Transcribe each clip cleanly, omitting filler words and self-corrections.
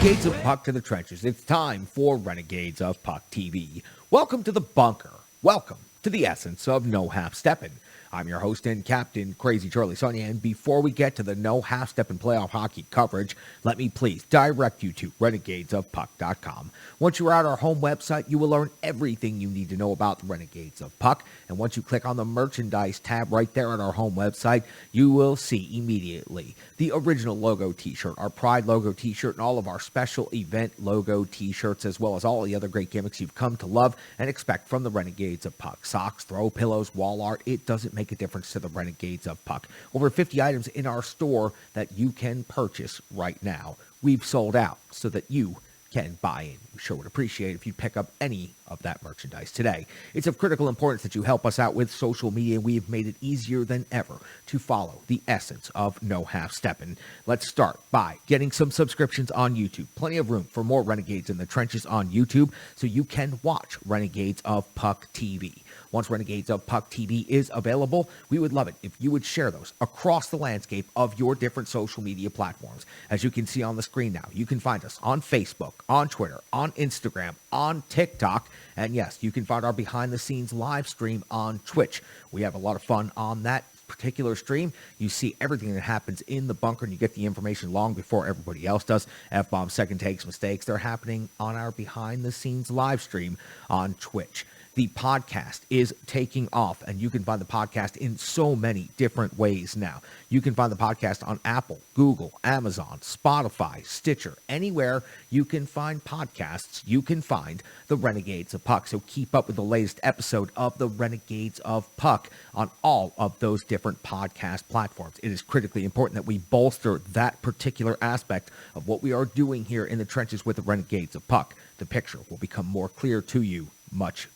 Renegades of Puck to the trenches. It's time for Renegades of Puck TV. Welcome to the bunker. Welcome to the essence of no half-stepping. I'm your host and captain, Crazy Charlie Saunier, and before we get to the no half-stepping playoff hockey coverage, let me please direct you to renegadesofpuck.com. Once you're at our home website, you will learn everything you need to know about the Renegades of Puck, and once you click on the merchandise tab right there at our home website, you will see immediately the original logo t-shirt, our Pride logo t-shirt, and all of our special event logo t-shirts, as well as all the other great gimmicks you've come to love and expect from the Renegades of Puck. Socks, throw pillows, wall art, it doesn't make a difference to the Renegades of Puck. Over 50 items in our store that you can purchase right now. We've sold out so that you can buy in. We sure would appreciate if you pick up any of that merchandise today. It's of critical importance that you help us out with social media. We have made it easier than ever to follow the essence of no half-stepping. Let's start by getting some subscriptions on YouTube. Plenty of room for more Renegades in the Trenches on YouTube, so you can watch Renegades of Puck TV. Once Renegades of Puck TV is available, we would love it if you would share those across the landscape of your different social media platforms. As you can see on the screen now, you can find us on Facebook, on Twitter, on Instagram, on TikTok, and yes, you can find our behind-the-scenes live stream on Twitch. We have a lot of fun on that particular stream. You see everything that happens in the bunker, and you get the information long before everybody else does. F-bombs, second takes, mistakes, they're happening on our behind-the-scenes live stream on Twitch. The podcast is taking off, and you can find the podcast in so many different ways now. You can find the podcast on Apple, Google, Amazon, Spotify, Stitcher. Anywhere you can find podcasts, you can find the Renegades of Puck. So keep up with the latest episode of the Renegades of Puck on all of those different podcast platforms. It is critically important that we bolster that particular aspect of what we are doing here in the trenches with the Renegades of Puck. The picture will become more clear to you much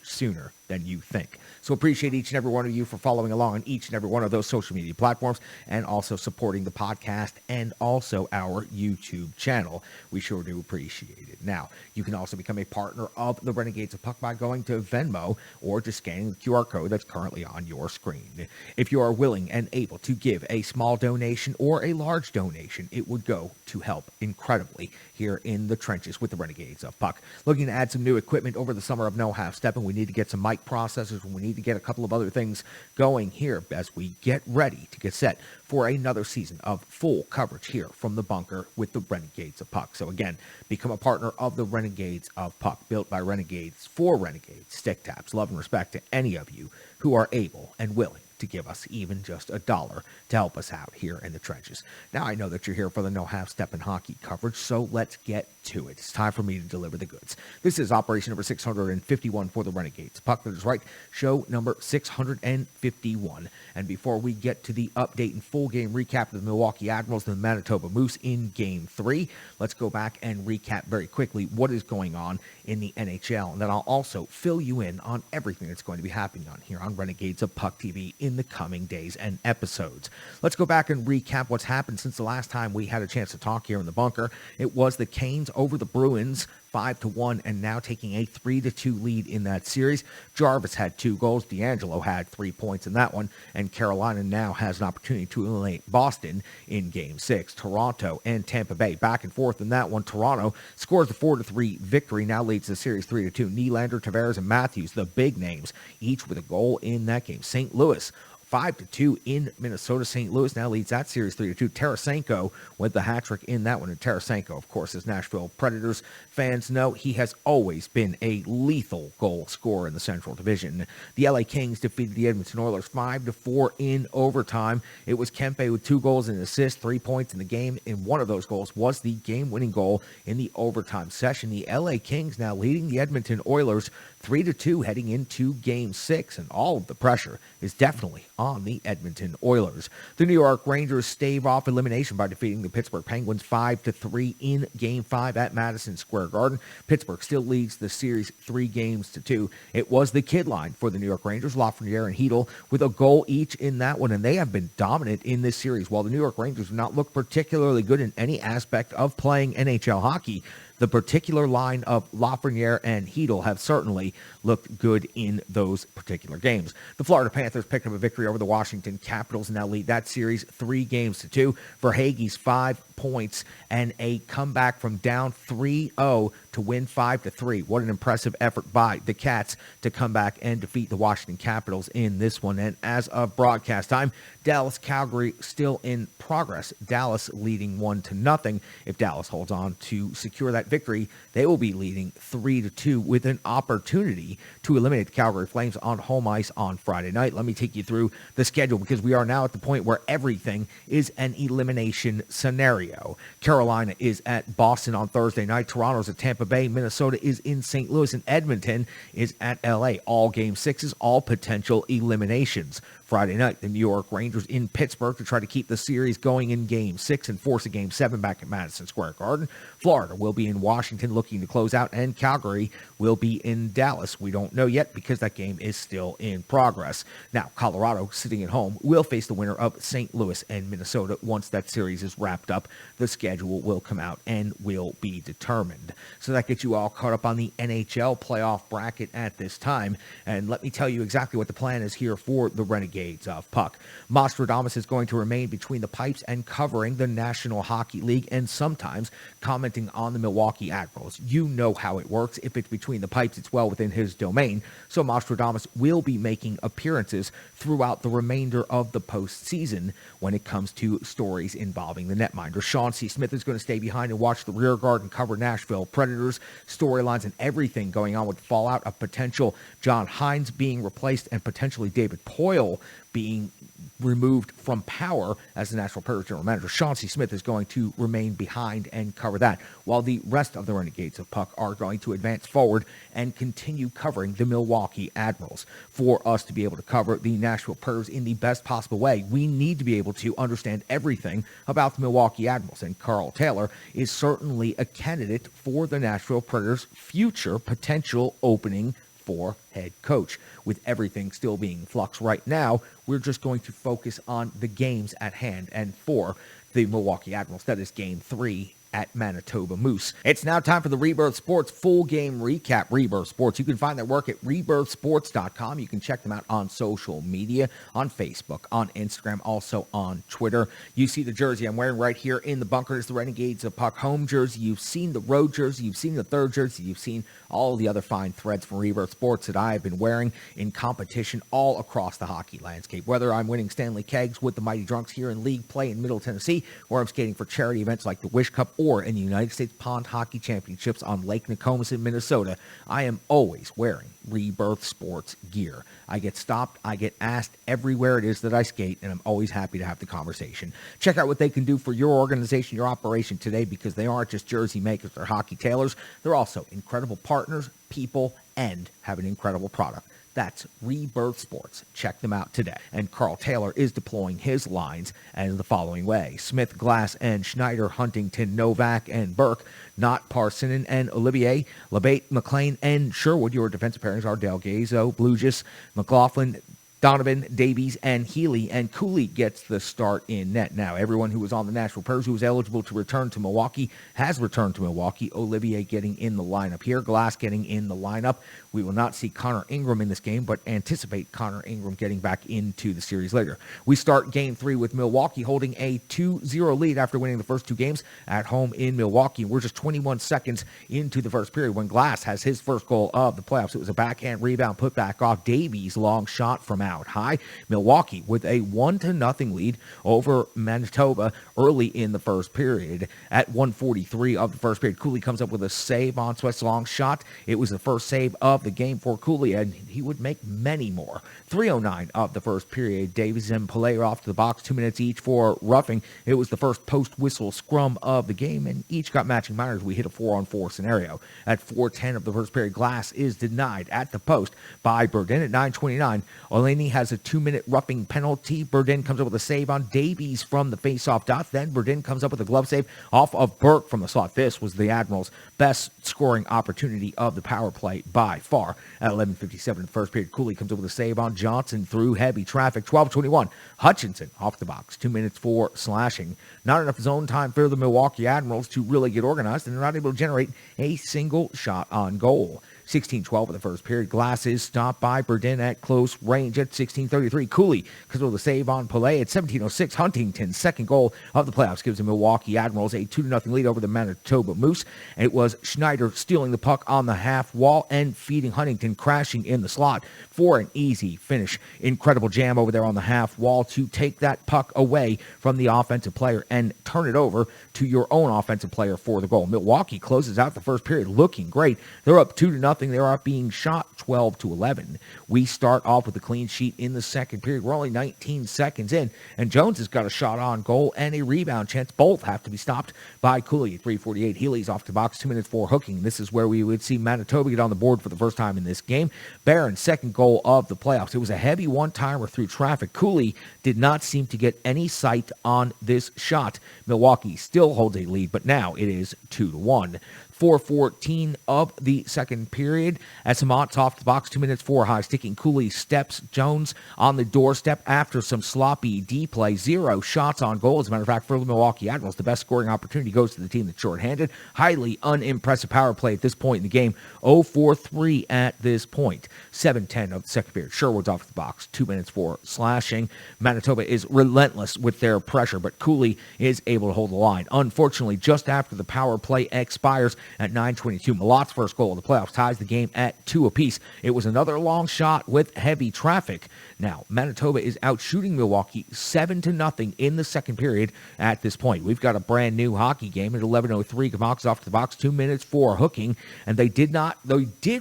sooner than you think. So appreciate each and every one of you for following along on each and every one of those social media platforms and also supporting the podcast and also our YouTube channel. We sure do appreciate it. Now, you can also become a partner of the Renegades of Puck by going to Venmo or just scanning the QR code that's currently on your screen. If you are willing and able to give a small donation or a large donation, it would go to help incredibly here in the trenches with the Renegades of Puck. Looking to add some new equipment over the summer of no half-stepping. We need to get some mic processors, and we need to get a couple of other things going here as we get ready to get set for another season of full coverage here from the bunker with the Renegades of Puck. So again, become a partner of the Renegades of Puck, built by Renegades for Renegades. Stick taps, love and respect to any of you who are able and willing to give us even just $1 to help us out here in the trenches. Now, I know that you're here for the no half-stepping hockey coverage, so let's get to it. It's time for me to deliver the goods. This is operation number 651 for the Renegades. Puck, that is right, show number 651. And before we get to the update and full game recap of the Milwaukee Admirals and the Manitoba Moose in Game 3, let's go back and recap very quickly what is going on in the NHL. And then I'll also fill you in on everything that's going to be happening on here on Renegades of Puck TV in the coming days and episodes. Let's go back and recap what's happened since the last time we had a chance to talk here in the bunker. It was the Canes over the Bruins 5-1, and now taking a 3-2 lead in that series. Jarvis had 2 goals. D'Angelo had 3 points in that one, and Carolina now has an opportunity to eliminate Boston in Game 6. Toronto and Tampa Bay back and forth in that one. Toronto scores the 4-3 victory, now leads the series 3-2. Nylander, Tavares, and Matthews, the big names, each with a goal in that game. St. Louis 5-2 in Minnesota. St. Louis now leads that series 3-2. Tarasenko with the hat trick in that one. And Tarasenko, of course, as Nashville Predators fans know, he has always been a lethal goal scorer in the Central Division. The LA Kings defeated the Edmonton Oilers 5-4 in overtime. It was Kempe with 2 goals and an assist, 3 points in the game, and one of those goals was the game-winning goal in the overtime session. The LA Kings now leading the Edmonton Oilers 3-2 heading into Game 6, and all of the pressure is definitely on the Edmonton Oilers. The New York Rangers stave off elimination by defeating the Pittsburgh Penguins 5-3 in Game 5 at Madison Square Garden. Pittsburgh still leads the series 3-2. It was the kid line for the New York Rangers, Lafreniere and Hedl, with a goal each in that one, and they have been dominant in this series. While the New York Rangers do not look particularly good in any aspect of playing NHL hockey, The particular line of Lafreniere and Hedel have certainly looked good in those particular games. The Florida Panthers picked up a victory over the Washington Capitals and now lead that series 3-2. Verhaeghe's 5 points and a comeback from down 3-0 to win 5-3. What an impressive effort by the Cats to come back and defeat the Washington Capitals in this one. And as of broadcast time, Dallas-Calgary still in progress. Dallas leading 1-0. If Dallas holds on to secure that victory, they will be leading 3-2 with an opportunity to eliminate the Calgary Flames on home ice on Friday night. Let me take you through the schedule because we are now at the point where everything is an elimination scenario. Carolina is at Boston on Thursday night. Toronto's at Tampa Bay. Minnesota is in St. Louis, and Edmonton is at LA. All game sixes, all potential eliminations. Friday night, the New York Rangers in Pittsburgh to try to keep the series going in Game 6 and force a Game 7 back at Madison Square Garden. Florida will be in Washington looking to close out, and Calgary will be in Dallas. We don't know yet because that game is still in progress. Now, Colorado, sitting at home, will face the winner of St. Louis and Minnesota. Once that series is wrapped up, the schedule will come out and will be determined. So that gets you all caught up on the NHL playoff bracket at this time. And let me tell you exactly what the plan is here for the Renegades of Puck. Nostradamus is going to remain between the pipes and covering the National Hockey League and sometimes commenting on the Milwaukee Admirals. You know how it works. If it's between the pipes, it's well within his domain. So Nostradamus will be making appearances throughout the remainder of the postseason when it comes to stories involving the netminder. Sean C. Smith is going to stay behind and watch the rear guard and cover Nashville Predators storylines and everything going on with the fallout of potential John Hines being replaced and potentially David Poile being removed from power as the Nashville Predators general manager. Sean C. Smith is going to remain behind and cover that, while the rest of the Renegades of Puck are going to advance forward and continue covering the Milwaukee Admirals. For us to be able to cover the Nashville Predators in the best possible way, we need to be able to understand everything about the Milwaukee Admirals, and Carl Taylor is certainly a candidate for the Nashville Predators' future potential opening for head coach. With everything still being in flux right now, we're just going to focus on the games at hand. And for the Milwaukee Admirals, that is Game 3 at Manitoba Moose. It's now time for the Rebirth Sports full game recap. Rebirth Sports, you can find their work at rebirthsports.com. You can check them out on social media, on Facebook, on Instagram, also on Twitter. You see the jersey I'm wearing right here in the bunker. It's the Renegades of Puck home jersey. You've seen the road jersey. You've seen the third jersey. You've seen all the other fine threads from Rebirth Sports that I have been wearing in competition all across the hockey landscape. Whether I'm winning Stanley Kegs with the Mighty Drunks here in league play in Middle Tennessee, or I'm skating for charity events like the Wish Cup, or in the United States Pond Hockey Championships on Lake Nokomis in Minnesota, I am always wearing Rebirth Sports gear. I get stopped, I get asked everywhere it is that I skate, and I'm always happy to have the conversation. Check out what they can do for your organization, your operation today, because they aren't just jersey makers, they're hockey tailors. They're also incredible partners, people, and have an incredible product. That's Rebirth Sports. Check them out today. And Carl Taylor is deploying his lines as the following way: Smith, Glass, and Schneider, Huntington, Novak, and Burke, Knott, Parsonen, and Olivier, Labate, McLean, and Sherwood. Your defensive pairings are Delgazo, Blugis, McLaughlin, Donovan, Davies, and Healy, and Cooley gets the start in net. Now, everyone who was on the Nashville Predators who was eligible to return to Milwaukee has returned to Milwaukee. Olivier getting in the lineup here. Glass getting in the lineup. We will not see Conor Ingram in this game, but anticipate Conor Ingram getting back into the series later. We start Game 3 with Milwaukee holding a 2-0 lead after winning the first two games at home in Milwaukee. We're just 21 seconds into the first period when Glass has his first goal of the playoffs. It was a backhand rebound put back off Davies' long shot from out high. Milwaukee with a 1-0 lead over Manitoba early in the first period. At 1:43 of the first period, Cooley comes up with a save on Sweat's long shot. It was the first save of the game for Cooley, and he would make many more. 3:09 of the first period, Davies and Palayer off to the box, 2 minutes each for roughing. It was the first post-whistle scrum of the game, and each got matching minors. We hit a 4-on-4 scenario. At 4:10 of the first period, Glass is denied at the post by Burden. At 9:29, Eleni Finney has a 2-minute roughing penalty. Burdin comes up with a save on Davies from the face-off dot. Then Burdin comes up with a glove save off of Burke from the slot. This was the Admirals' best scoring opportunity of the power play by far. At 11:57 in the first period, Cooley comes up with a save on Johnson through heavy traffic. 12:21, Hutchinson off the box. 2 minutes for slashing. Not enough zone time for the Milwaukee Admirals to really get organized, and they're not able to generate a single shot on goal. 16:12 in the first period. Glass is stopped by Burdin at close range at 16:33. Cooley comes with a save on Pelé at 17:06. Huntington's second goal of the playoffs gives the Milwaukee Admirals a 2-0 lead over the Manitoba Moose. It was Schneider stealing the puck on the half wall and feeding Huntington crashing in the slot for an easy finish. Incredible jam over there on the half wall to take that puck away from the offensive player and turn it over to your own offensive player for the goal. Milwaukee closes out the first period looking great. They're up 2-0. They're up being shot 12-11. We start off with a clean sheet in the second period. We're only 19 seconds in, and Jones has got a shot on goal and a rebound chance. Both have to be stopped by Cooley. 3:48. Healy's off the box. 2 minutes for hooking. This is where we would see Manitoba get on the board for the first time in this game. Barron's second goal of the playoffs. It was a heavy one-timer through traffic. Cooley did not seem to get any sight on this shot. Milwaukee still holds a lead, but now it is 2-1. 4:14 of the second period. Esamot's off the box, 2 minutes for high sticking. Cooley steps Jones on the doorstep after some sloppy D play. 0 shots on goal. As a matter of fact, for the Milwaukee Admirals, the best scoring opportunity goes to the team that's shorthanded. Highly unimpressive power play at this point in the game. 0-4-3 at this point. 7:10 of the second period. Sherwood's off the box, 2 minutes for slashing. Manitoba is relentless with their pressure, but Cooley is able to hold the line. Unfortunately, just after the power play expires, at 9:22. Malot's first goal of the playoffs ties the game at 2 apiece. It was another long shot with heavy traffic. Now, Manitoba is out shooting Milwaukee 7-0 in the second period at this point. We've got a brand new hockey game at 11:03. Gamox off the box, 2 minutes for hooking, and they did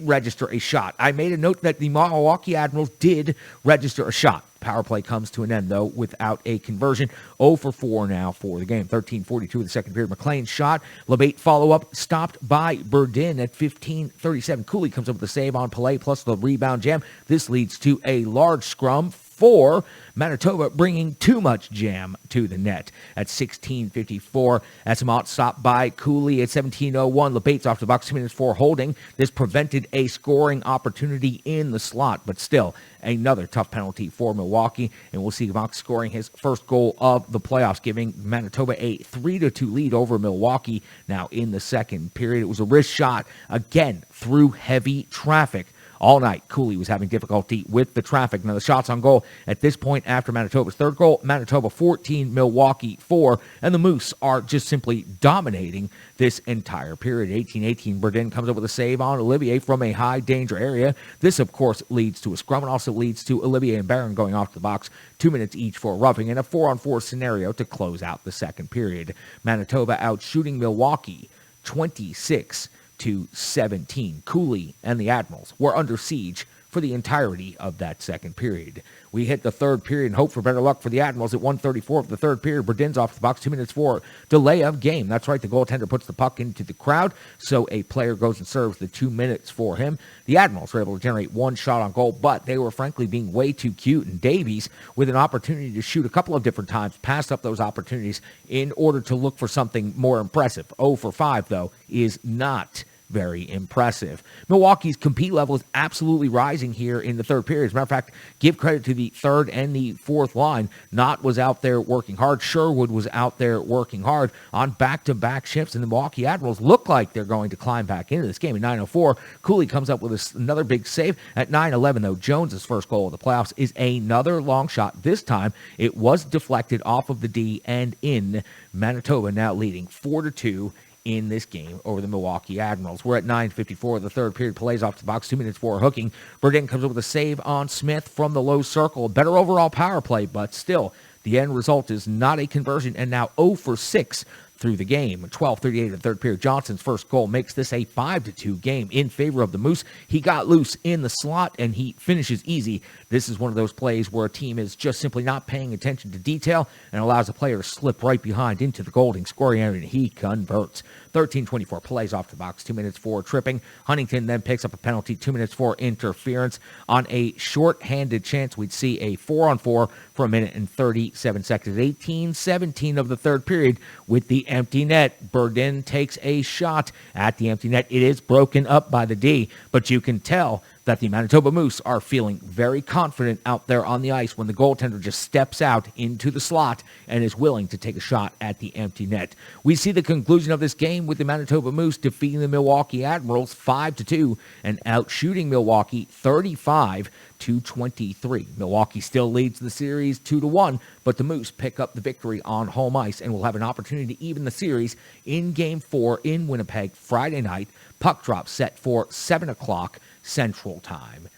register a shot. I made a note that the Milwaukee Admirals did register a shot. Power play comes to an end, though, without a conversion. 0-4 now for the game. 13:42 of the second period. McLean's shot. LeBate follow-up stopped by Burdin at 15:37. Cooley comes up with a save on Pelé plus the rebound jam. This leads to a large scrum for Manitoba, bringing too much jam to the net. At 16:54, Esamot stopped by Cooley at 17:01. LeBate's off the box, 2 minutes for holding. This prevented a scoring opportunity in the slot, but still another tough penalty for Milwaukee, and we'll see Gamox scoring his first goal of the playoffs, giving Manitoba a 3-2 lead over Milwaukee now in the second period. It was a wrist shot, again, through heavy traffic. All night, Cooley was having difficulty with the traffic. Now, the shots on goal at this point after Manitoba's third goal, Manitoba 14, Milwaukee 4, and the Moose are just simply dominating this entire period. 18:18, Burdin comes up with a save on Olivier from a high danger area. This, of course, leads to a scrum and also leads to Olivier and Barron going off the box, 2 minutes each for roughing, and a 4-on-4 scenario to close out the second period. Manitoba out shooting Milwaukee 26-17. Cooley and the Admirals were under siege for the entirety of that second period. We hit the third period and hope for better luck for the Admirals at 1:34 of the third period. Burdin's off the box, 2 minutes for delay of game. That's right, the goaltender puts the puck into the crowd, so a player goes and serves the 2 minutes for him. The Admirals were able to generate one shot on goal, but they were frankly being way too cute, and Davies, with an opportunity to shoot a couple of different times, passed up those opportunities in order to look for something more impressive. 0-for-5, though, is not very impressive. Milwaukee's compete level is absolutely rising here in the third period. As a matter of fact, give credit to the third and the fourth line. Knott was out there working hard. Sherwood was out there working hard on back-to-back shifts, and the Milwaukee Admirals look like they're going to climb back into this game. At 9:04, Cooley comes up with another big save. At 9:11, though, Jones's first goal of the playoffs is another long shot. This time, it was deflected off of the D and in. Manitoba now leading 4-2 in this game over the Milwaukee Admirals. We're at 9:54 of the third period. Plays off the box, 2 minutes for hooking. Burdin comes up with a save on Smith from the low circle. Better overall power play, but still, the end result is not a conversion, and now 0-for-6 through the game. 12:38 of the third period. Johnson's first goal makes this a 5-2 game in favor of the Moose. He got loose in the slot, and he finishes easy. This is one of those plays where a team is just simply not paying attention to detail and allows a player to slip right behind into the Golding scoring area, and he converts. 13-24, plays off the box, 2 minutes for tripping. Huntington then picks up a penalty, 2 minutes for interference. On a short-handed chance, we'd see a 4-on-4 for a minute and 37 seconds. 18-17 of the third period with the empty net. Burdin takes a shot at the empty net. It is broken up by the D, but you can tell that the Manitoba Moose are feeling very confident out there on the ice when the goaltender just steps out into the slot and is willing to take a shot at the empty net. We see the conclusion of this game with the Manitoba Moose defeating the Milwaukee Admirals 5-2 and outshooting Milwaukee 35-23. Milwaukee still leads the series 2-1, but the Moose pick up the victory on home ice and will have an opportunity to even the series in Game 4 in Winnipeg Friday night. Puck drop set for 7 o'clock Central Time.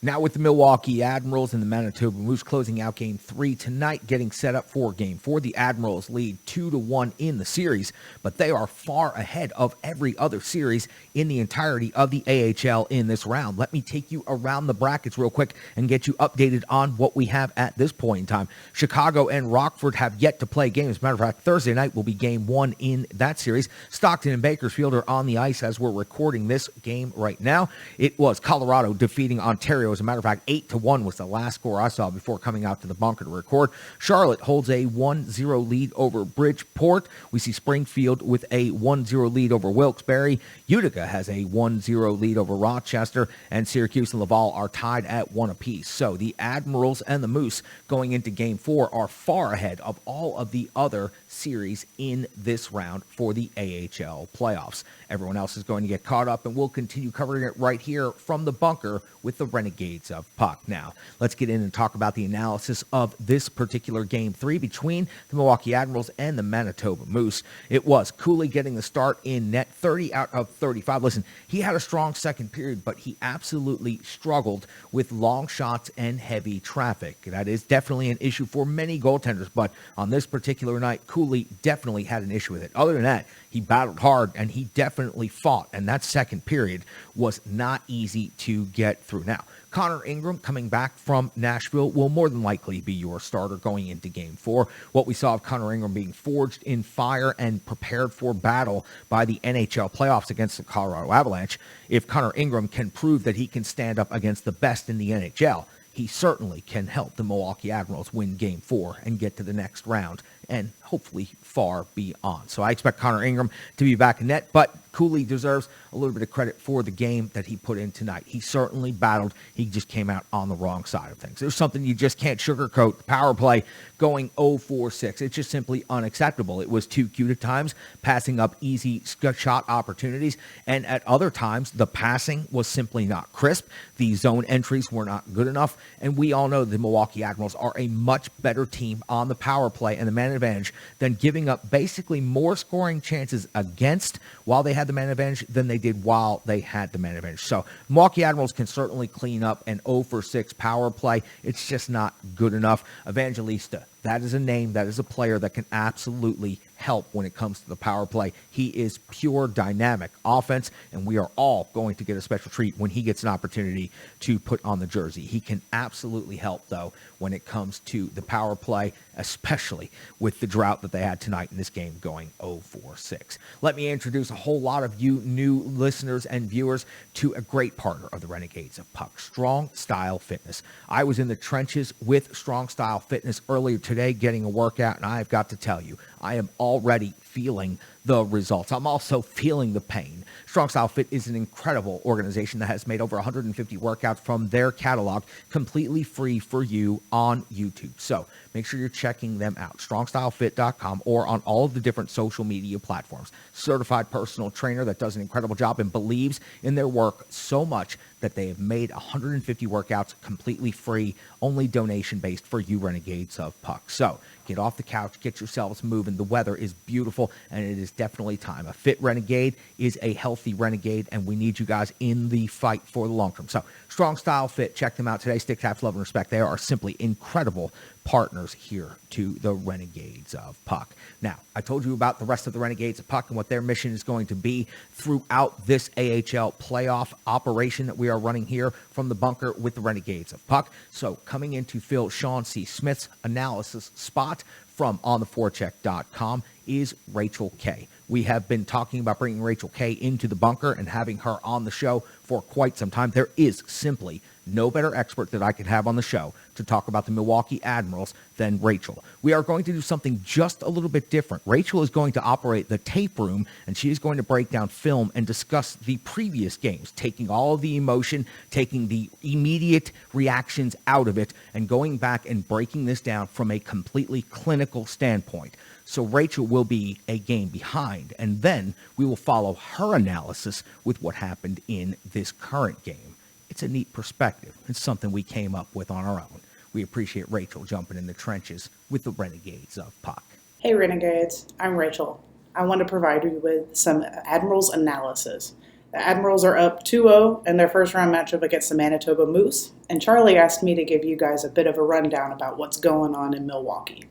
Now with the Milwaukee Admirals and the Manitoba Moose closing out Game 3 tonight, getting set up for Game 4. The Admirals lead 2-1 in the series, but they are far ahead of every other series in the entirety of the AHL in this round. Let me take you around the brackets real quick and get you updated on what we have at this point in time. Chicago and Rockford have yet to play games. As a matter of fact, Thursday night will be Game 1 in that series. Stockton and Bakersfield are on the ice as we're recording this game right now. It was Colorado defeating Ontario. As a matter of fact, 8-1 was the last score I saw before coming out to the bunker to record. Charlotte holds a 1-0 lead over Bridgeport. We see Springfield with a 1-0 lead over Wilkes-Barre. Utica has a 1-0 lead over Rochester, and Syracuse and Laval are tied at 1 apiece. So the Admirals and the Moose going into Game 4 are far ahead of all of the other series in this round for the AHL playoffs. Everyone else is going to get caught up, and we'll continue covering it right here from the bunker with the Renegades of Puck. Now, let's get in and talk about the analysis of this particular Game 3 between the Milwaukee Admirals and the Manitoba Moose. It was Cooley getting the start in net, 30 out of 35. Listen, he had a strong second period, but he absolutely struggled with long shots and heavy traffic. That is definitely an issue for many goaltenders, but on this particular night, Cooley definitely had an issue with it. Other than that, he battled hard and he definitely fought, and that second period was not easy to get through. Now, Conor Ingram coming back from Nashville will more than likely be your starter going into Game 4. What we saw of Conor Ingram being forged in fire and prepared for battle by the NHL playoffs against the Colorado Avalanche. If Conor Ingram can prove that he can stand up against the best in the NHL, he certainly can help the Milwaukee Admirals win Game 4 and get to the next round and hopefully far beyond. So I expect Conor Ingram to be back in net, but Cooley deserves a little bit of credit for the game that he put in tonight. He certainly battled. He just came out on the wrong side of things. There's something you just can't sugarcoat. The power play going 0-4-6. It's just simply unacceptable. It was too cute at times, passing up easy shot opportunities, and at other times, the passing was simply not crisp. The zone entries were not good enough, and we all know the Milwaukee Admirals are a much better team on the power play and the man advantage than giving up basically more scoring chances against while they had the man advantage than they did while they had the man advantage. So Milwaukee Admirals can certainly clean up an 0-for-6 power play. It's just not good enough. Evangelista, that is a name, that is a player that can absolutely help when it comes to the power play. He is pure dynamic offense, and we are all going to get a special treat when he gets an opportunity to put on the jersey. He can absolutely help, though, when it comes to the power play, especially with the drought that they had tonight in this game going 0-4-6. Let me introduce a whole lot of you new listeners and viewers to a great partner of the Renegades of Puck, Strong Style Fitness. I was in the trenches with Strong Style Fitness earlier today getting a workout, and I've got to tell you, I am already feeling the results. I'm also feeling the pain. Strong Style Fit is an incredible organization that has made over 150 workouts from their catalog completely free for you on YouTube. So make sure you're checking them out, strongstylefit.com, or on all of the different social media platforms. Certified personal trainer that does an incredible job and believes in their work so much that they have made 150 workouts completely free, only donation-based for you Renegades of Puck. So get off the couch, get yourselves moving. The weather is beautiful, and it is definitely time. A fit renegade is a healthy renegade, and we need you guys in the fight for the long term. So Strong Style Fit, check them out today. Stick taps, love, and respect. They are simply incredible partners here to the Renegades of Puck. Now, I told you about the rest of the Renegades of Puck and what their mission is going to be throughout this AHL playoff operation that we are running here from the bunker with the Renegades of Puck. So coming in to fill Sean C. Smith's analysis spot from ontheforecheck.com is Rachel K. We have been talking about bringing Rachel Kay into the bunker and having her on the show for quite some time. There is simply no better expert that I could have on the show to talk about the Milwaukee Admirals than Rachel. We are going to do something just a little bit different. Rachel is going to operate the tape room, and she is going to break down film and discuss the previous games, taking all of the emotion, taking the immediate reactions out of it, and going back and breaking this down from a completely clinical standpoint. So Rachel will be a game behind, and then we will follow her analysis with what happened in this current game. It's a neat perspective. It's something we came up with on our own. We appreciate Rachel jumping in the trenches with the Renegades of Puck. Hey Renegades, I'm Rachel. I want to provide you with some Admirals Analysis. The Admirals are up 2-0 in their first round matchup against the Manitoba Moose, and Charlie asked me to give you guys a bit of a rundown about what's going on in Milwaukee.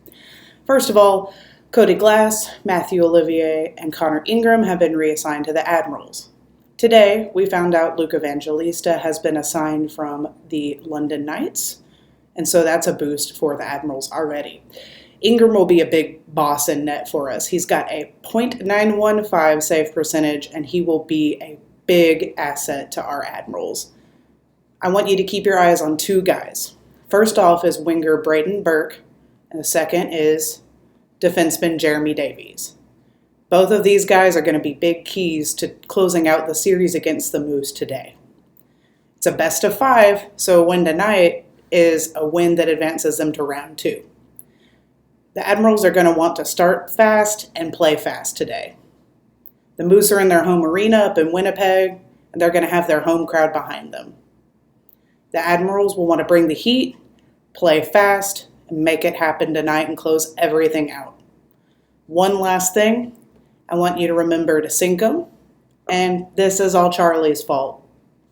First of all, Cody Glass, Matthew Olivier, and Conor Ingram have been reassigned to the Admirals. Today, we found out Luke Evangelista has been assigned from the London Knights, and so that's a boost for the Admirals already. Ingram will be a big boss in net for us. He's got a .915 save percentage, and he will be a big asset to our Admirals. I want you to keep your eyes on two guys. First off is winger Braden Burke, and the second is defenseman Jeremy Davies. Both of these guys are going to be big keys to closing out the series against the Moose today. It's a best of 5, so a win tonight is a win that advances them to round 2. The Admirals are going to want to start fast and play fast today. The Moose are in their home arena up in Winnipeg, and they're going to have their home crowd behind them. The Admirals will want to bring the heat, play fast, and make it happen tonight and close everything out. One last thing, I want you to remember to sink them, and this is all Charlie's fault.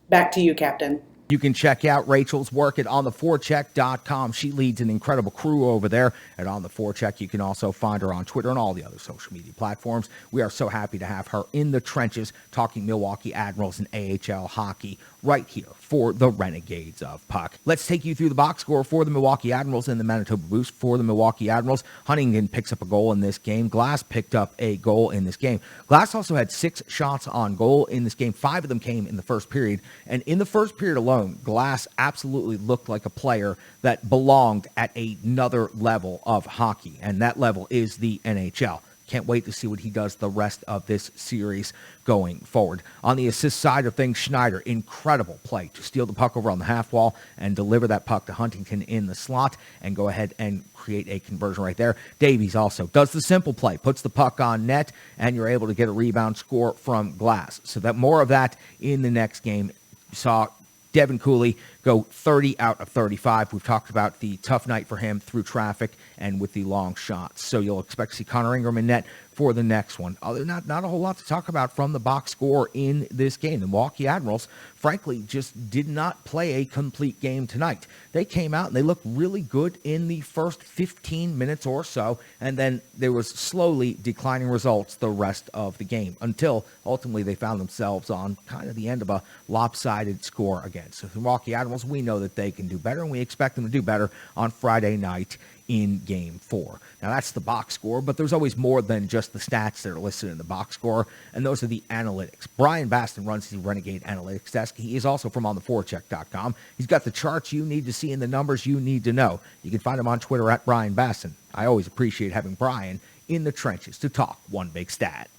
Back to you, Captain. You can check out Rachel's work at ontheforecheck.com. She leads an incredible crew over there at On The Forecheck. You can also find her on Twitter and all the other social media platforms. We are so happy to have her in the trenches talking Milwaukee Admirals and AHL hockey right here for the Renegades of Puck. Let's take you through the box score for the Milwaukee Admirals and the Manitoba Moose. For the Milwaukee Admirals, Huntington picks up a goal in this game. Glass picked up a goal in this game. Glass also had 6 shots on goal in this game. 5 of them came in the first period. And in the first period alone, Glass absolutely looked like a player that belonged at another level of hockey. And that level is the NHL. Can't wait to see what he does the rest of this series going forward. On the assist side of things, Schneider, incredible play to steal the puck over on the half wall and deliver that puck to Huntington in the slot and go ahead and create a conversion right there. Davies also does the simple play, puts the puck on net, and you're able to get a rebound score from Glass. So that more of that in the next game. You saw Devin Cooley go 30 out of 35. We've talked about the tough night for him through traffic and with the long shots. So you'll expect to see Conor Ingram in net for the next one. Not a whole lot to talk about from the box score in this game. The Milwaukee Admirals, frankly, just did not play a complete game tonight. They came out and they looked really good in the first 15 minutes or so, and then there was slowly declining results the rest of the game until ultimately they found themselves on kind of the end of a lopsided score again. So the Milwaukee Admirals, we know that they can do better, and we expect them to do better on Friday night in Game 4. Now, that's the box score, but there's always more than just the stats that are listed in the box score, and those are the analytics. Brian Baston runs the Renegade Analytics desk. He is also from ontheforecheck.com. He's got the charts you need to see and the numbers you need to know. You can find him on Twitter at Brian Baston. I always appreciate having Brian in the trenches to talk one big stat.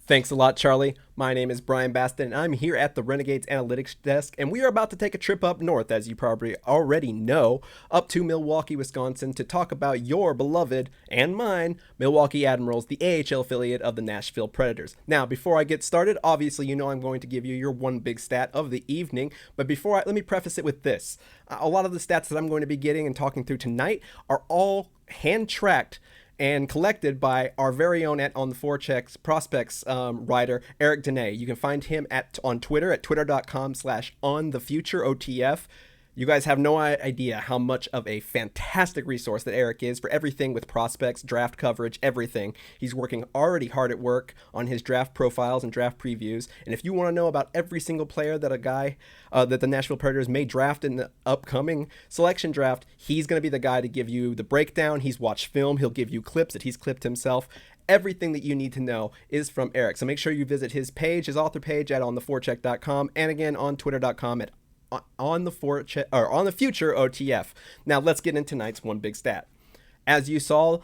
Thanks a lot, Charlie. My name is Brian Baston, and I'm here at the Renegades Analytics desk, and we are about to take a trip up north, as you probably already know, up to Milwaukee, Wisconsin, to talk about your beloved, and mine, Milwaukee Admirals, the AHL affiliate of the Nashville Predators. Now, before I get started, obviously you know I'm going to give you your one big stat of the evening, but let me preface it with this. A lot of the stats that I'm going to be getting and talking through tonight are all hand-tracked and collected by our very own On The Forecheck's prospects writer, Eric Dene. You can find him on Twitter at twitter.com/onthefutureotf. You guys have no idea how much of a fantastic resource that Eric is for everything with prospects, draft coverage, everything. He's working already hard at work on his draft profiles and draft previews. And if you want to know about every single player that that the Nashville Predators may draft in the upcoming selection draft, he's going to be the guy to give you the breakdown. He's watched film. He'll give you clips that he's clipped himself. Everything that you need to know is from Eric. So make sure you visit his page, his author page at ontheforecheck.com, and again on twitter.com at on the future OTF. Now let's get into tonight's one big stat. As you saw,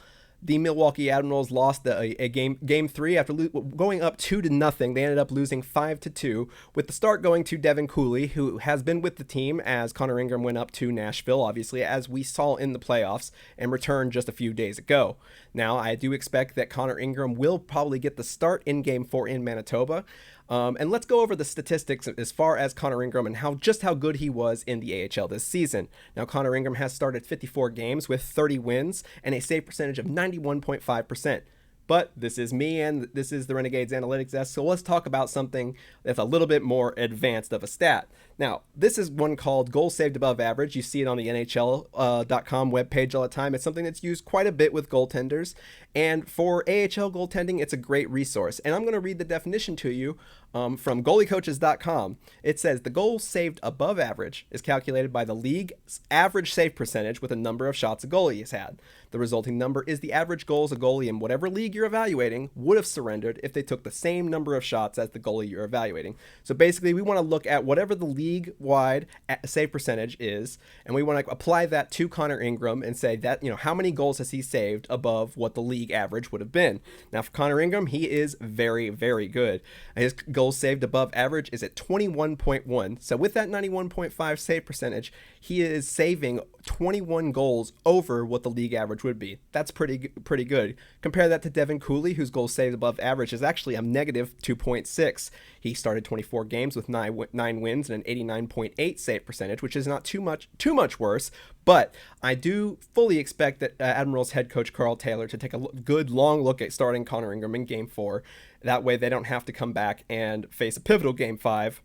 the Milwaukee Admirals lost a game 3 after going up 2-0. They ended up losing 5-2, with the start going to Devin Cooley, who has been with the team as Conor Ingram went up to Nashville, obviously, as we saw in the playoffs, and returned just a few days ago. Now, I do expect that Conor Ingram will probably get the start in Game 4 in Manitoba. And let's go over the statistics as far as Conor Ingram and how good he was in the AHL this season. Now, Conor Ingram has started 54 games with 30 wins and a save percentage of 91.5%. But this is me and this is the Renegades Analytics desk, so let's talk about something that's a little bit more advanced of a stat. Now, this is one called goals saved above average. You see it on the NHL.com webpage all the time. It's something that's used quite a bit with goaltenders, and for AHL goaltending, it's a great resource. And I'm going to read the definition to you from goaliecoaches.com. It says the goals saved above average is calculated by the league's average save percentage with a number of shots a goalie has had. The resulting number is the average goals a goalie in whatever league you're evaluating would have surrendered if they took the same number of shots as the goalie you're evaluating. So basically, we want to look at whatever the league-wide save percentage is, and we want to apply that to Conor Ingram and say that, how many goals has he saved above what the league average would have been. Now, for Conor Ingram, he is very, very good. His goals saved above average is at 21.1. So with that 91.5 save percentage, he is saving 21 goals over what the league average would be. That's pretty good. Compare that to Devin Cooley, whose goals saved above average is actually a negative 2.6. He started 24 games with 9 wins and an 89.8 save percentage, which is not too much worse. But I do fully expect that Admirals head coach Carl Taylor to take a good long look at starting Conor Ingram in Game 4. That way they don't have to come back and face a pivotal Game 5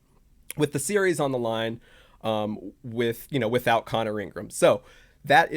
with the series on the line without Conor Ingram. So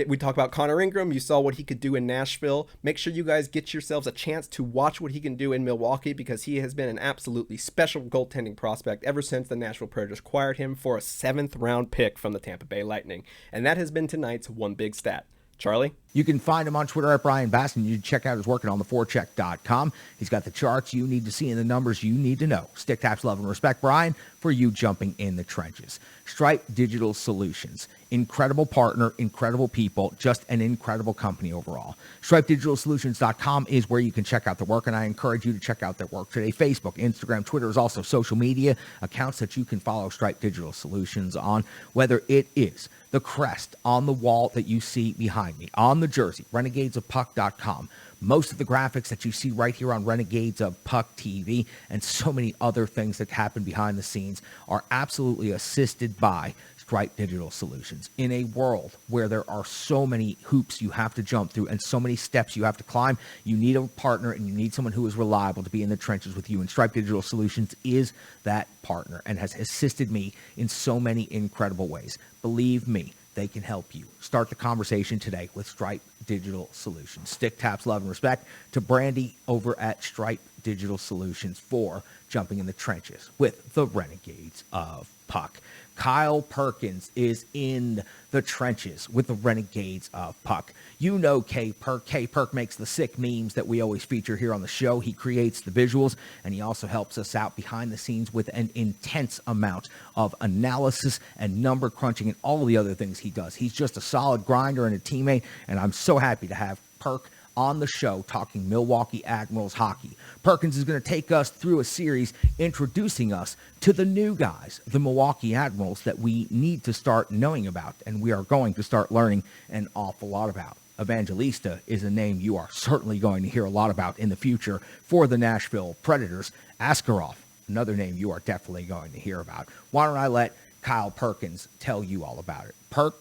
we talk about Conor Ingram. You saw what he could do in Nashville. Make sure you guys get yourselves a chance to watch what he can do in Milwaukee, because he has been an absolutely special goaltending prospect ever since the Nashville Predators acquired him for a 7th round pick from the Tampa Bay Lightning. And that has been tonight's one big stat. Charlie? You can find him on Twitter at Brian Baston. You can check out his work at ontheforecheck.com. He's got the charts you need to see and the numbers you need to know. Stick, taps, love, and respect, Brian, for you jumping in the trenches. Stripe Digital Solutions. Incredible partner, incredible people, just an incredible company overall. StripeDigitalSolutions.com is where you can check out their work, and I encourage you to check out their work today. Facebook, Instagram, Twitter is also social media accounts that you can follow Stripe Digital Solutions on, whether it is the crest on the wall that you see behind me, on the jersey, renegadesofpuck.com. Most of the graphics that you see right here on Renegades of Puck TV and so many other things that happen behind the scenes are absolutely assisted by Stripe Digital Solutions. In a world where there are so many hoops you have to jump through and so many steps you have to climb, you need a partner and you need someone who is reliable to be in the trenches with you. And Stripe Digital Solutions is that partner and has assisted me in so many incredible ways. Believe me, they can help you. Start the conversation today with Stripe Digital Solutions. Stick, taps, love, and respect to Brandy over at Stripe Digital Solutions for jumping in the trenches with the Renegades of Puck. Kyle Perkins is in the trenches with the Renegades of Puck. You know K-Perk. K-Perk makes the sick memes that we always feature here on the show. He creates the visuals, and he also helps us out behind the scenes with an intense amount of analysis and number crunching and all of the other things he does. He's just a solid grinder and a teammate, and I'm so happy to have Perk on the show talking Milwaukee Admirals hockey. Perkins is going to take us through a series introducing us to the new guys, the Milwaukee Admirals, that we need to start knowing about, and we are going to start learning an awful lot about. Evangelista is a name you are certainly going to hear a lot about in the future for the Nashville Predators. Askarov, another name you are definitely going to hear about. Why don't I let Kyle Perkins tell you all about it? Perk,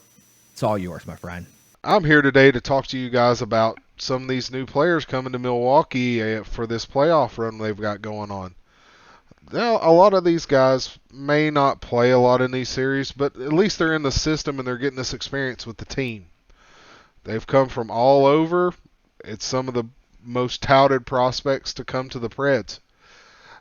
it's all yours, my friend. I'm here today to talk to you guys about some of these new players coming to Milwaukee for this playoff run they've got going on. Now, a lot of these guys may not play a lot in these series, but at least they're in the system and they're getting this experience with the team. They've come from all over. It's some of the most touted prospects to come to the Preds.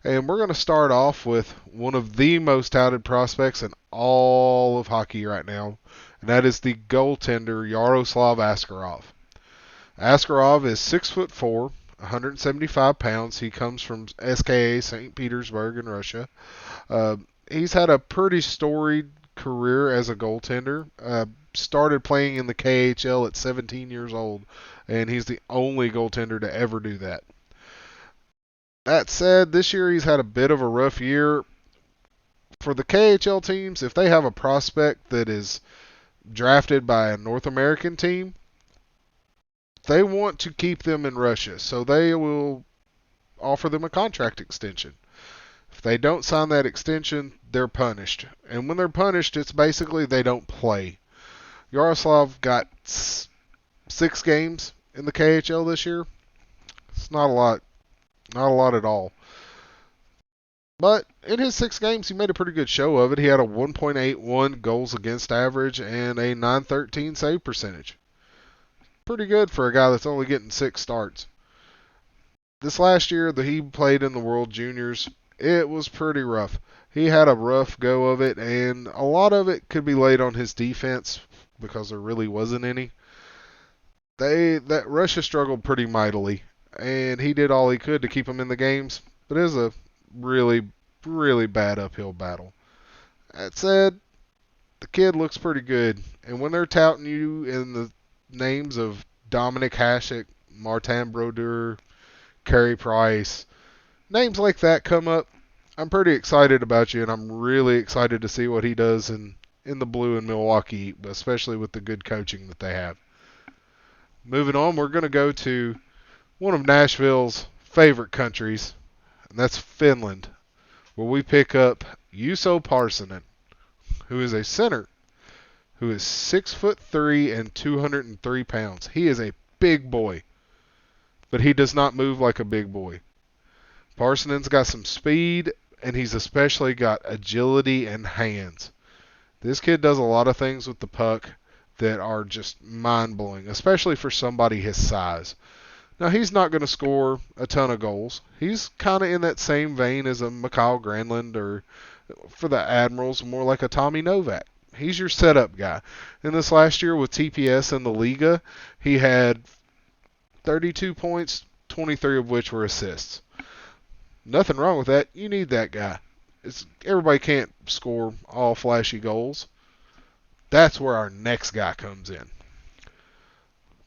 And we're going to start off with one of the most touted prospects in all of hockey right now, and that is the goaltender Yaroslav Askarov. Askarov is 6'4", 175 pounds. He comes from SKA St. Petersburg in Russia. He's had a pretty storied career as a goaltender. Started playing in the KHL at 17 years old, and he's the only goaltender to ever do that. That said, this year he's had a bit of a rough year. For the KHL teams, if they have a prospect that is drafted by a North American team, they want to keep them in Russia, so they will offer them a contract extension. If they don't sign that extension, they're punished. And when they're punished, it's basically they don't play. Yaroslav got 6 games in the KHL this year. It's not a lot. Not a lot at all. But in his 6 games, he made a pretty good show of it. He had a 1.81 goals against average and a .913 save percentage. Pretty good for a guy that's only getting 6 starts. This last year that he played in the World Juniors, it was pretty rough. He had a rough go of it, and a lot of it could be laid on his defense because there really wasn't any. That Russia struggled pretty mightily, and he did all he could to keep them in the games, but it was a really, really bad uphill battle. That said, the kid looks pretty good, and when they're touting you in the names of Dominic Hasek, Martin Brodeur, Carey Price, names like that come up, I'm pretty excited about you, and I'm really excited to see what he does in the blue in Milwaukee, especially with the good coaching that they have. Moving on, we're going to go to one of Nashville's favorite countries, and that's Finland, where we pick up Juuso Parssinen, who is a center, who is 6'3" and 203 pounds. He is a big boy, but he does not move like a big boy. Parssinen's got some speed, and he's especially got agility and hands. This kid does a lot of things with the puck that are just mind-blowing, especially for somebody his size. Now, he's not going to score a ton of goals. He's kind of in that same vein as a Mikhail Granlund, or for the Admirals, more like a Tommy Novak. He's your setup guy. In this last year with TPS in the Liga, he had 32 points, 23 of which were assists. Nothing wrong with that. You need that guy. Everybody can't score all flashy goals. That's where our next guy comes in.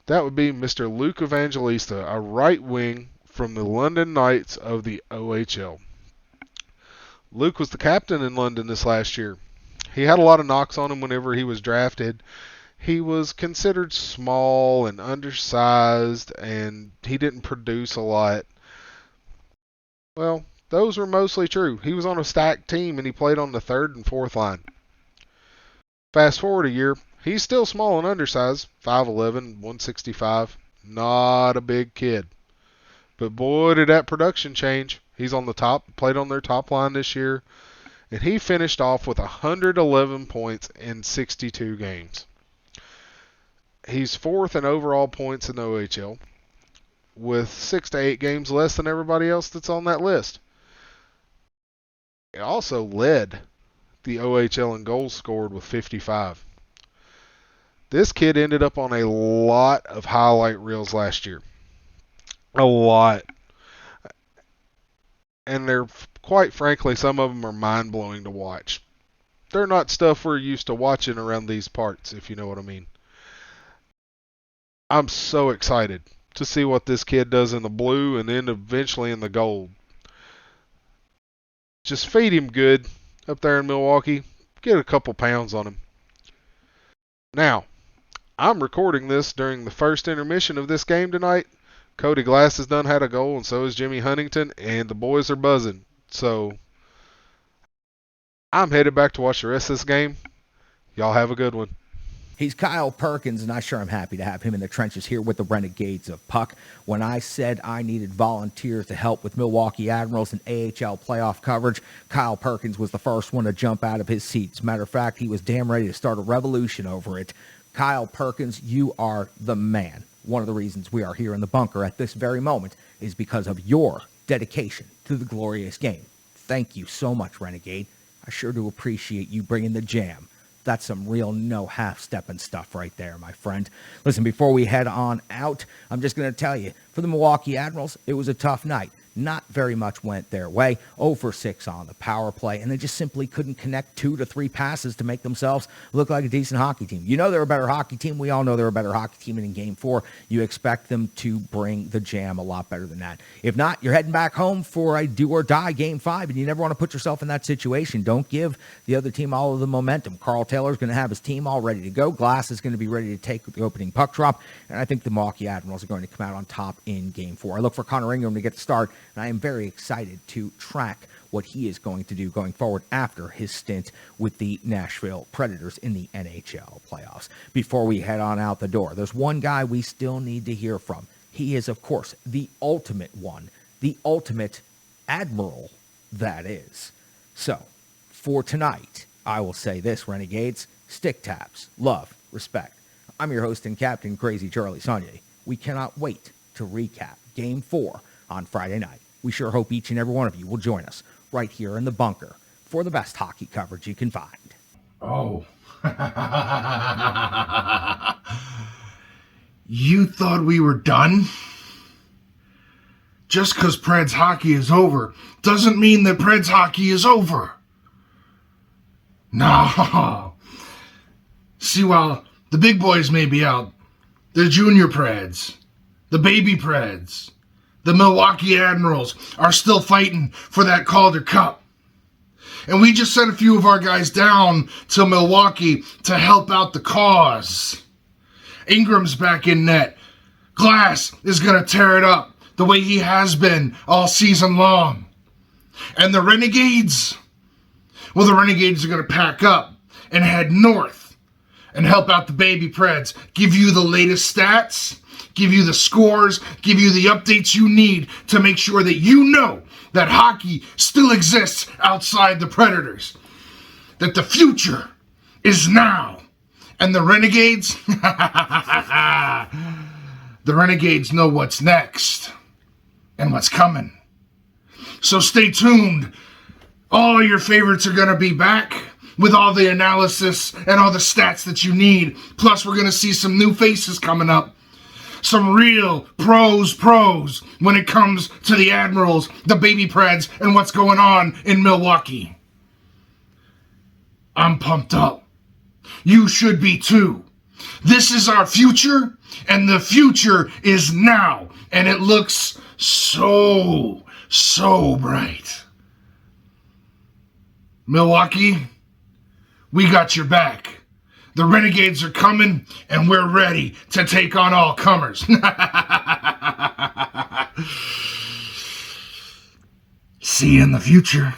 That would be Mr. Luke Evangelista, a right wing from the London Knights of the OHL. Luke was the captain in London this last year. He had a lot of knocks on him whenever he was drafted. He was considered small and undersized, and he didn't produce a lot. Well, those were mostly true. He was on a stacked team, and he played on the 3rd and 4th line. Fast forward a year, he's still small and undersized, 5'11", 165. Not a big kid. But boy, did that production change. He's on the top, played on their top line this year, and he finished off with 111 points in 62 games. He's 4th in overall points in the OHL, with 6 to 8 games less than everybody else that's on that list. He also led the OHL in goals scored with 55. This kid ended up on a lot of highlight reels last year. A lot. And they're, quite frankly, some of them are mind-blowing to watch. They're not stuff we're used to watching around these parts, if you know what I mean. I'm so excited to see what this kid does in the blue and then eventually in the gold. Just feed him good up there in Milwaukee. Get a couple pounds on him. Now, I'm recording this during the first intermission of this game tonight. Cody Glass has done had a goal, and so has Jimmy Huntington, and the boys are buzzing. So, I'm headed back to watch the rest of this game. Y'all have a good one. He's Kyle Perkins, and I sure am happy to have him in the trenches here with the Renegades of Puck. When I said I needed volunteers to help with Milwaukee Admirals and AHL playoff coverage, Kyle Perkins was the first one to jump out of his seat. As a matter of fact, he was damn ready to start a revolution over it. Kyle Perkins, you are the man. One of the reasons we are here in the bunker at this very moment is because of your dedication to the glorious game. Thank you so much, Renegade. I sure do appreciate you bringing the jam That's some real no half-stepping stuff right there, my friend. Listen, before we head on out, I'm just going to tell you, for the Milwaukee Admirals, it was a tough night. Not very much went their way. 0 for 6 on the power play, and they just simply couldn't connect 2 to 3 passes to make themselves look like a decent hockey team. You know they're a better hockey team. We all know they're a better hockey team, and in Game 4, you expect them to bring the jam a lot better than that. If not, you're heading back home for a do-or-die Game 5, and you never want to put yourself in that situation. Don't give the other team all of the momentum. Carl Taylor's going to have his team all ready to go. Glass is going to be ready to take the opening puck drop, and I think the Milwaukee Admirals are going to come out on top in Game 4. I look for Conor Ingram to get the start, and I am very excited to track what he is going to do going forward after his stint with the Nashville Predators in the NHL playoffs. Before we head on out the door, there's one guy we still need to hear from. He is, of course, the ultimate one, the ultimate Admiral, that is. So, for tonight, I will say this, Renegades: stick taps, love, respect. I'm your host and captain, Crazy Charlie Saunier. We cannot wait to recap Game 4 on Friday night. We sure hope each and every one of you will join us right here in the bunker for the best hockey coverage you can find. Oh. You thought we were done? Just because Preds hockey is over doesn't mean that Preds hockey is over. No. See, while the big boys may be out, the junior Preds, the baby Preds, the Milwaukee Admirals are still fighting for that Calder Cup. And we just sent a few of our guys down to Milwaukee to help out the cause. Ingram's back in net. Glass is going to tear it up the way he has been all season long. And the Renegades? Well, the Renegades are going to pack up and head north and help out the baby Preds. Give you the latest stats, give you the scores, give you the updates you need to make sure that you know that hockey still exists outside the Predators. That the future is now. And the Renegades? The Renegades know what's next and what's coming. So stay tuned. All your favorites are going to be back with all the analysis and all the stats that you need. Plus, we're going to see some new faces coming up. Some real pros when it comes to the Admirals, the baby Preds, and what's going on in Milwaukee. I'm pumped up. You should be too. This is our future, and the future is now. And it looks so bright. Milwaukee, we got your back. The Renegades are coming, and we're ready to take on all comers. See you in the future.